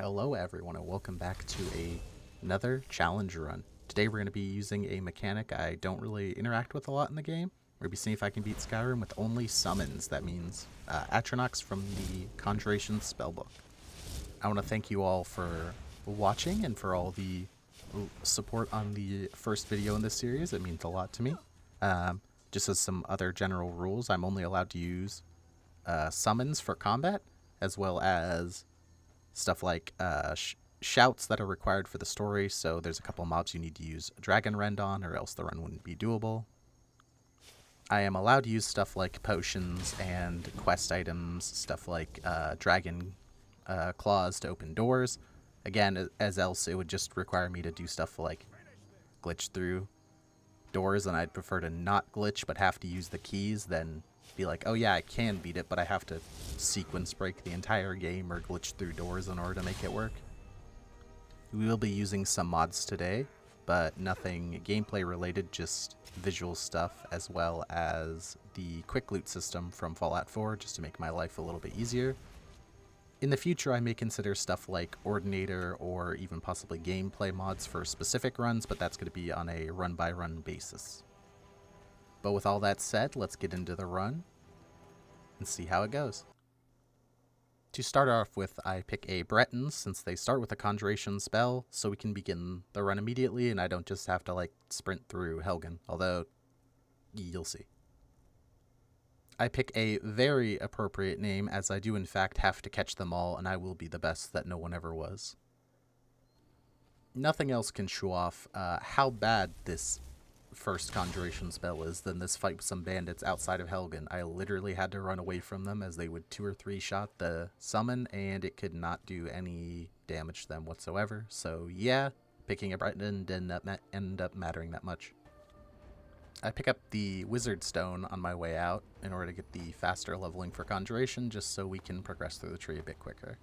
Hello everyone and welcome back to another challenge run. Today we're going to be using a mechanic I don't really interact with a lot in the game. We're going to be seeing if I can beat Skyrim with only summons. That means Atronachs from the Conjuration spellbook. I want to thank you all for watching and for all the support on the first video in this series. It means a lot to me. Just as some other general rules, I'm only allowed to use summons for combat, as well as stuff like shouts that are required for the story. So there's a couple mobs you need to use Dragon Rend on, or else the run wouldn't be doable. I am allowed to use stuff like potions and quest items, stuff like dragon claws to open doors. Again, as else it would just require me to do stuff like glitch through doors, and I'd prefer to not glitch but have to use the keys than be like, oh yeah, I can beat it, but I have to sequence break the entire game or glitch through doors in order to make it work. We will be using some mods today, but nothing gameplay related, just visual stuff, as well as the quick loot system from Fallout 4, just to make my life a little bit easier. In the future, I may consider stuff like Ordinator or even possibly gameplay mods for specific runs, but that's going to be on a run-by-run basis. But with all that said, let's get into the run and see how it goes. To start off with, I pick a Breton, since they start with a Conjuration spell, so we can begin the run immediately and I don't just have to like sprint through Helgen, although you'll see. I pick a very appropriate name, as I do in fact have to catch them all, and I will be the best that no one ever was. Nothing else can show off how bad this first Conjuration spell is than this fight with some bandits outside of Helgen. I literally had to run away from them as they would 2 or 3 shot the summon, and it could not do any damage to them whatsoever. So yeah, picking a Breton didn't end up mattering that much. I pick up the Wizard Stone on my way out in order to get the faster leveling for Conjuration, just so we can progress through the tree a bit quicker.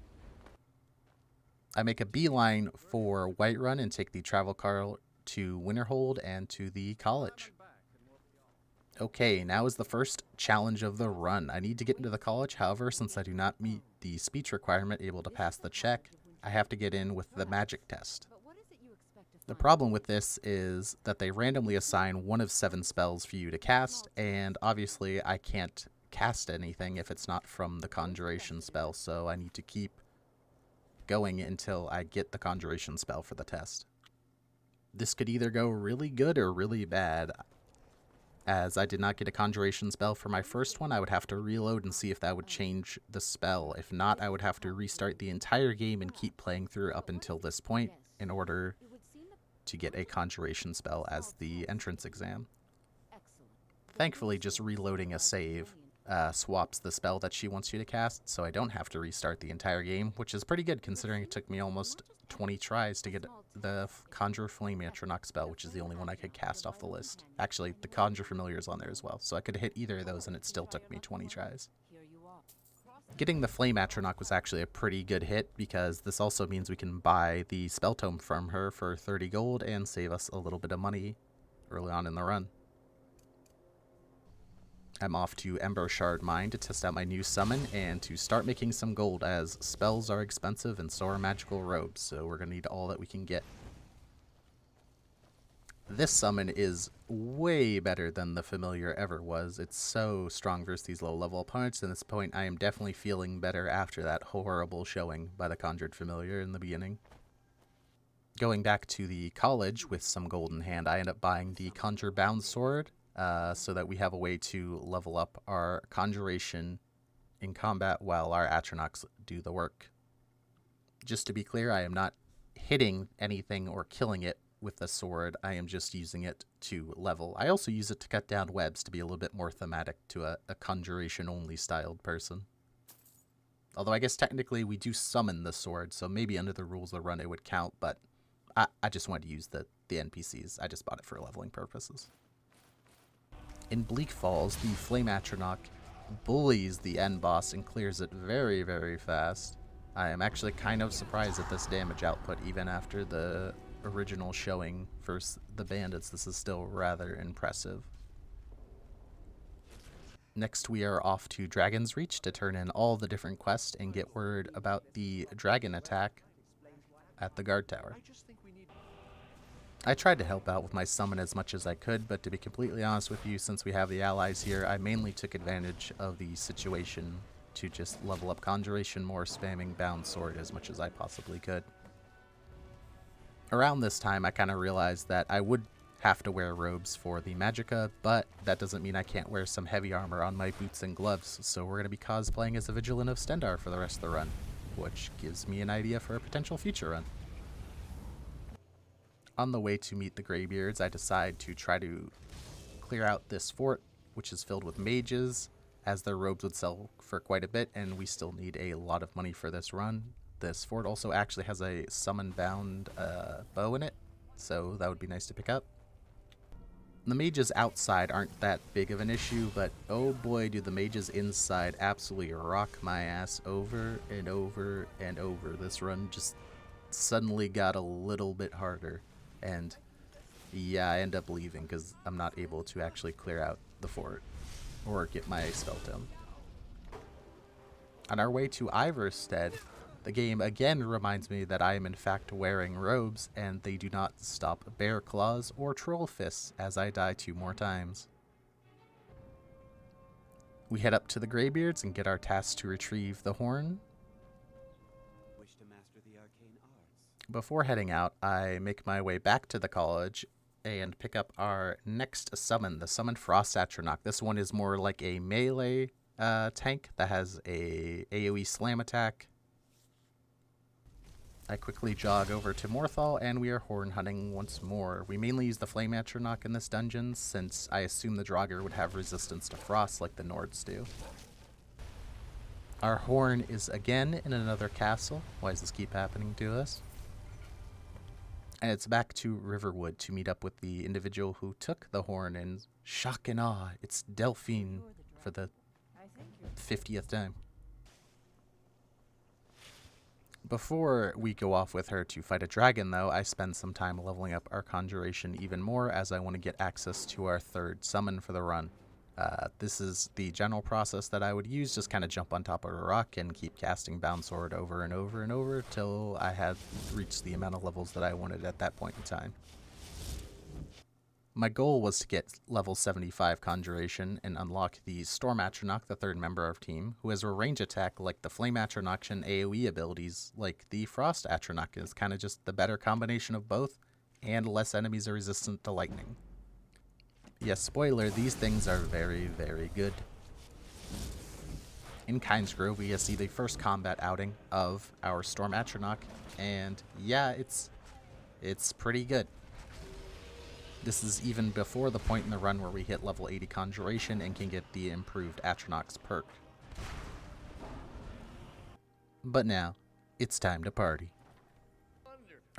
I make a beeline for Whiterun and take the travel car to Winterhold and to the college. Okay, now is the first challenge of the run. I need to get into the college, however, since I do not meet the speech requirement able to pass the check, I have to get in with the magic test. The problem with this is that they randomly assign 1 of 7 spells for you to cast, and obviously I can't cast anything if it's not from the Conjuration spell, so I need to keep going until I get the Conjuration spell for the test. This could either go really good or really bad. As I did not get a Conjuration spell for my first one, I would have to reload and see if that would change the spell. If not, I would have to restart the entire game and keep playing through up until this point in order to get a Conjuration spell as the entrance exam. Thankfully, just reloading a save swaps the spell that she wants you to cast, so I don't have to restart the entire game, which is pretty good considering it took me almost 20 tries to get the Conjure Flame Atronach spell, which is the only one I could cast off the list. Actually, the Conjure Familiar is on there as well, so I could hit either of those and it still took me 20 tries. Getting the Flame Atronach was actually a pretty good hit, because this also means we can buy the Spell Tome from her for 30 gold and save us a little bit of money early on in the run. I'm off to Ember Shard Mine to test out my new summon and to start making some gold, as spells are expensive and so are magical robes, so we're going to need all that we can get. This summon is way better than the familiar ever was. It's so strong versus these low level opponents, and at this point I am definitely feeling better after that horrible showing by the Conjured Familiar in the beginning. Going back to the college with some gold in hand, I end up buying the Conjure Bound Sword, so that we have a way to level up our Conjuration in combat while our Atronachs do the work. Just to be clear, I am not hitting anything or killing it with the sword, I am just using it to level. I also use it to cut down webs to be a little bit more thematic to a Conjuration-only styled person. Although I guess technically we do summon the sword, so maybe under the rules of the run it would count, but I just wanted to use the NPCs. I just bought it for leveling purposes. In Bleak Falls, the Flame Atronach bullies the end boss and clears it very, very fast. I am actually kind of surprised at this damage output, even after the original showing versus the bandits. This is still rather impressive. Next we are off to Dragon's Reach to turn in all the different quests and get word about the dragon attack at the guard tower. I tried to help out with my summon as much as I could, but to be completely honest with you, since we have the allies here, I mainly took advantage of the situation to just level up Conjuration more, spamming Bound Sword as much as I possibly could. Around this time, I kind of realized that I would have to wear robes for the Magicka, but that doesn't mean I can't wear some heavy armor on my boots and gloves, so we're going to be cosplaying as a Vigilant of Stendar for the rest of the run, which gives me an idea for a potential future run. On the way to meet the Greybeards, I decide to try to clear out this fort, which is filled with mages, as their robes would sell for quite a bit, and we still need a lot of money for this run. This fort also actually has a summon-bound bow in it, so that would be nice to pick up. The mages outside aren't that big of an issue, but oh boy do the mages inside absolutely rock my ass over and over and over. This run just suddenly got a little bit harder. And yeah, I end up leaving because I'm not able to actually clear out the fort or get my spell tome. On our way to Iverstead, the game again reminds me that I am in fact wearing robes, and they do not stop bear claws or troll fists as I die 2 more times. We head up to the Greybeards and get our task to retrieve the horn. Before heading out, I make my way back to the college and pick up our next summon, the Summoned Frost Atronach. This one is more like a melee tank that has a AoE slam attack. I quickly jog over to Morthal, and we are horn hunting once more. We mainly use the Flame Atronach in this dungeon, since I assume the Draugr would have resistance to frost like the Nords do. Our horn is again in another castle. Why does this keep happening to us? And it's back to Riverwood to meet up with the individual who took the horn, and shock and awe, it's Delphine for the 50th time. Before we go off with her to fight a dragon, though, I spend some time leveling up our Conjuration even more, as I want to get access to our 3rd summon for the run. This is the general process that I would use, just kind of jump on top of a rock and keep casting Bound Sword over and over and over till I had reached the amount of levels that I wanted at that point in time. My goal was to get level 75 Conjuration and unlock the Storm Atronach, the 3rd member of our team, who has a range attack like the Flame Atronach and AoE abilities like the Frost Atronach. Is kind of just the better combination of both, and less enemies are resistant to lightning. Yes, spoiler, these things are very, very good. In Kynesgrove, we see the first combat outing of our Storm Atronach, and yeah, it's pretty good. This is even before the point in the run where we hit level 80 Conjuration and can get the improved Atronach's perk. But now, it's time to party.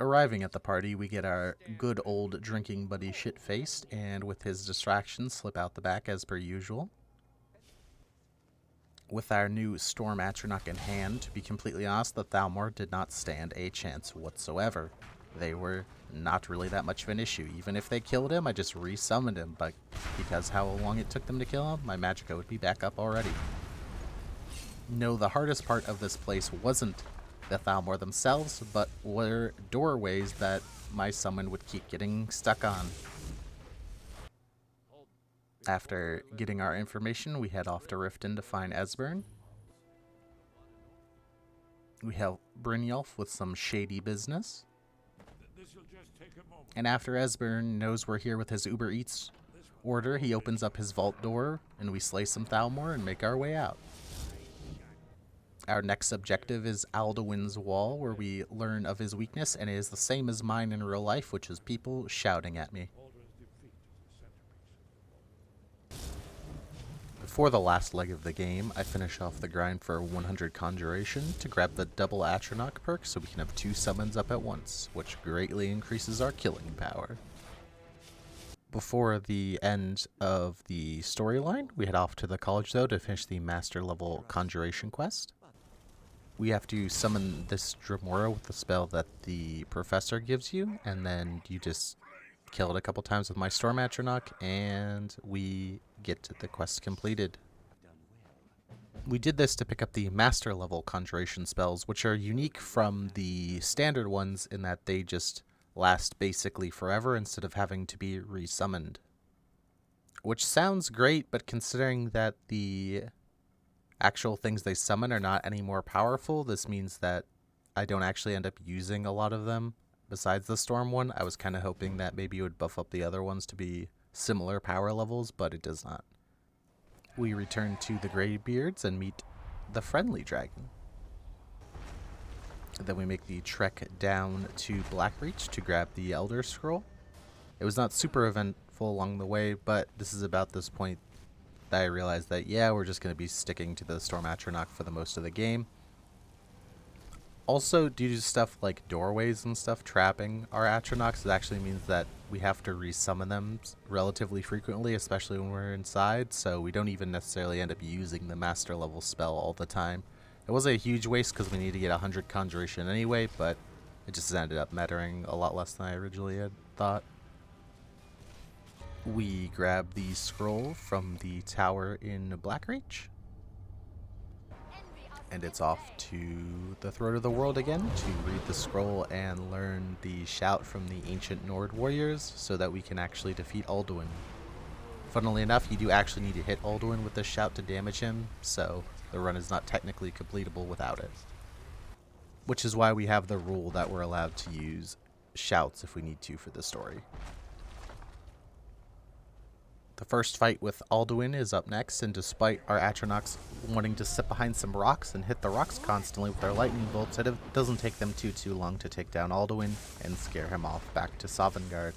Arriving at the party, we get our good old drinking buddy shit-faced, and with his distractions, slip out the back as per usual. With our new Storm Atronach in hand, to be completely honest, the Thalmor did not stand a chance whatsoever. They were not really that much of an issue. Even if they killed him, I just re-summoned him, but because how long it took them to kill him, my Magicka would be back up already. No, the hardest part of this place wasn't the Thalmor themselves, but were doorways that my summon would keep getting stuck on. After getting our information, we head off to Riften to find Esbern. We help Brynjolf with some shady business. And after Esbern knows we're here with his Uber Eats order, he opens up his vault door, and we slay some Thalmor and make our way out. Our next objective is Alduin's Wall, where we learn of his weakness, and it is the same as mine in real life, which is people shouting at me. Before the last leg of the game, I finish off the grind for 100 Conjuration to grab the double Atronach perk so we can have 2 summons up at once, which greatly increases our killing power. Before the end of the storyline, we head off to the college though to finish the master level Conjuration quest. We have to summon this Dremora with the spell that the professor gives you, and then you just kill it a couple times with my Storm Atronach, and we get the quest completed. We did this to pick up the master level conjuration spells, which are unique from the standard ones in that they just last basically forever instead of having to be resummoned. Which sounds great, but considering that the actual things they summon are not any more powerful, this means that I don't actually end up using a lot of them besides the Storm one. I was kind of hoping that maybe it would buff up the other ones to be similar power levels, but it does not. We return to the Greybeards and meet the friendly dragon. Then we make the trek down to Blackreach to grab the Elder Scroll. It was not super eventful along the way, but this is about this point that I realized that, yeah, we're just going to be sticking to the Storm Atronach for the most of the game. Also, due to stuff like doorways and stuff trapping our Atronachs, it actually means that we have to resummon them relatively frequently, especially when we're inside, so we don't even necessarily end up using the master level spell all the time. It was a huge waste because we need to get 100 conjuration anyway, but it just ended up mattering a lot less than I originally had thought. We grab the scroll from the tower in Blackreach, and it's off to the throat of the world again to read the scroll and learn the shout from the ancient Nord warriors so that we can actually defeat Alduin. Funnily enough, you do actually need to hit Alduin with this shout to damage him, so the run is not technically completable without it. Which is why we have the rule that we're allowed to use shouts if we need to for the story. The first fight with Alduin is up next, and despite our Atronachs wanting to sit behind some rocks and hit the rocks constantly with their lightning bolts, it doesn't take them too long to take down Alduin and scare him off back to Sovngarde.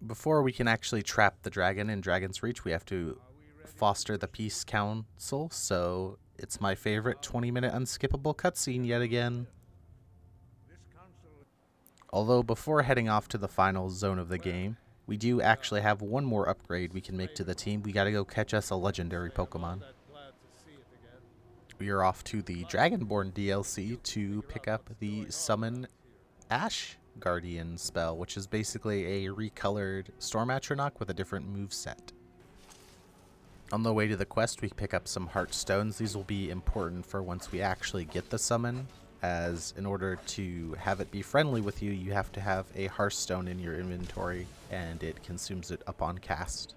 Before we can actually trap the dragon in Dragon's Reach, we have to foster the Peace Council, so it's my favorite 20-minute unskippable cutscene yet again. Although before heading off to the final zone of the game, we do actually have one more upgrade we can make to the team. We gotta go catch us a legendary Pokemon. We are off to the Dragonborn DLC to pick up the Summon Ash Guardian spell, which is basically a recolored Storm Atronach with a different moveset. On the way to the quest, we pick up some Heart Stones. These will be important for once we actually get the summon, as in order to have it be friendly with you, you have to have a Hearthstone in your inventory, and it consumes it upon cast.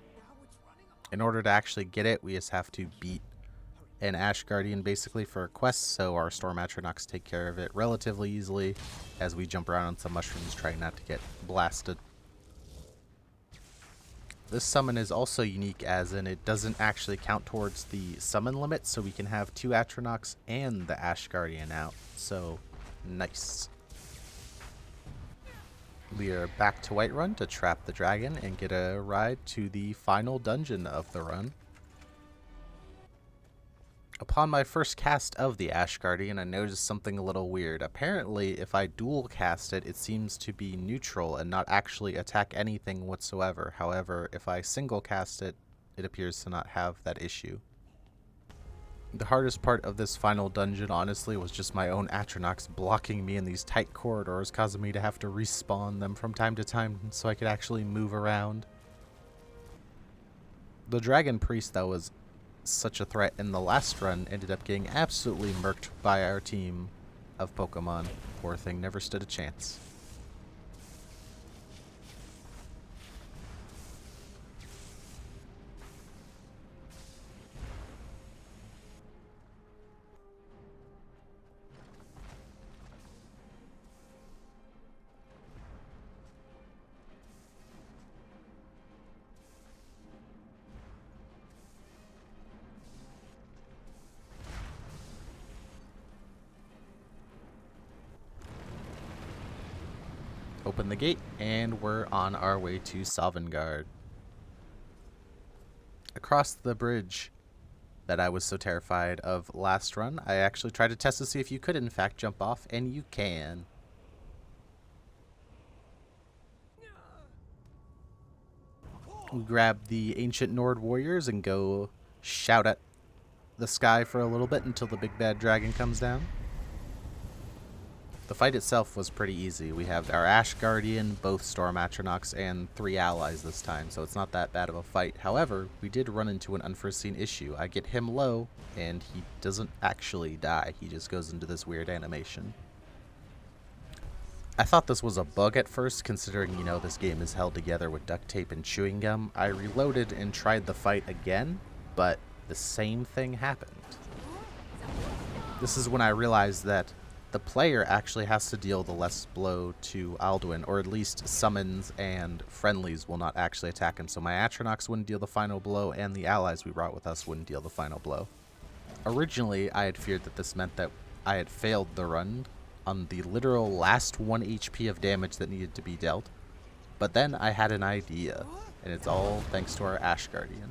In order to actually get it, we just have to beat an Ash Guardian basically for a quest, so our Storm Atronachs take care of it relatively easily as we jump around on some mushrooms trying not to get blasted. This summon is also unique as in it doesn't actually count towards the summon limit, so we can have 2 Atronachs and the Ash Guardian out, so nice. We are back to Whiterun to trap the dragon and get a ride to the final dungeon of the run. Upon my first cast of the Ash Guardian, I noticed something a little weird. Apparently, if I dual cast it, it seems to be neutral and not actually attack anything whatsoever. However, if I single cast it, it appears to not have that issue. The hardest part of this final dungeon, honestly, was just my own Atronachs blocking me in these tight corridors, causing me to have to respawn them from time to time so I could actually move around. The Dragon Priest, though, was such a threat in the last run, ended up getting absolutely murked by our team of Pokemon. Poor thing never stood a chance. Open the gate, and we're on our way to Sovngarde. Across the bridge that I was so terrified of last run, I actually tried to test to see if you could in fact jump off, and you can. We grab the ancient Nord warriors and go shout at the sky for a little bit until the big bad dragon comes down. The fight itself was pretty easy. We have our Ash Guardian, both Storm Atronachs, and 3 allies this time, so it's not that bad of a fight. However, we did run into an unforeseen issue. I get him low, and he doesn't actually die. He just goes into this weird animation. I thought this was a bug at first, considering, you know, this game is held together with duct tape and chewing gum. I reloaded and tried the fight again, but the same thing happened. This is when I realized that the player actually has to deal the less blow to Alduin, or at least summons and friendlies will not actually attack him. So my Atronachs wouldn't deal the final blow, and the allies we brought with us wouldn't deal the final blow. Originally, I had feared that this meant that I had failed the run on the literal last 1 HP of damage that needed to be dealt, but then I had an idea, and it's all thanks to our Ash Guardian.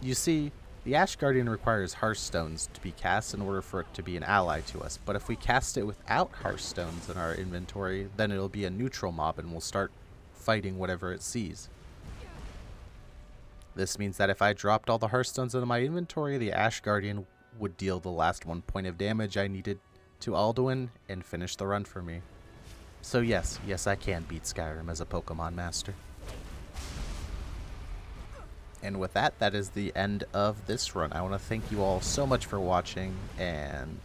You see, the Ash Guardian requires Hearthstones to be cast in order for it to be an ally to us, but if we cast it without Hearthstones in our inventory, then it'll be a neutral mob and we'll start fighting whatever it sees. This means that if I dropped all the Hearthstones into my inventory, the Ash Guardian would deal the last 1 point of damage I needed to Alduin and finish the run for me. So yes, I can beat Skyrim as a Pokemon Master. And with that, that is the end of this run. I want to thank you all so much for watching, and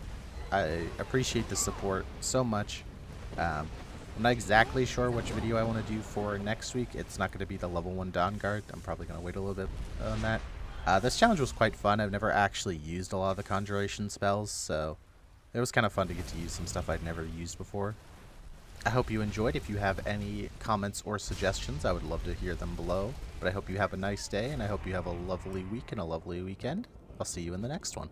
I appreciate the support so much. I'm not exactly sure which video I want to do for next week. It's not going to be the level 1 Dawn Guard. I'm probably going to wait a little bit on that. This challenge was quite fun. I've never actually used a lot of the conjuration spells, so it was kind of fun to get to use some stuff I'd never used before. I hope you enjoyed. If you have any comments or suggestions, I would love to hear them below. But I hope you have a nice day, and I hope you have a lovely week and a lovely weekend. I'll see you in the next one.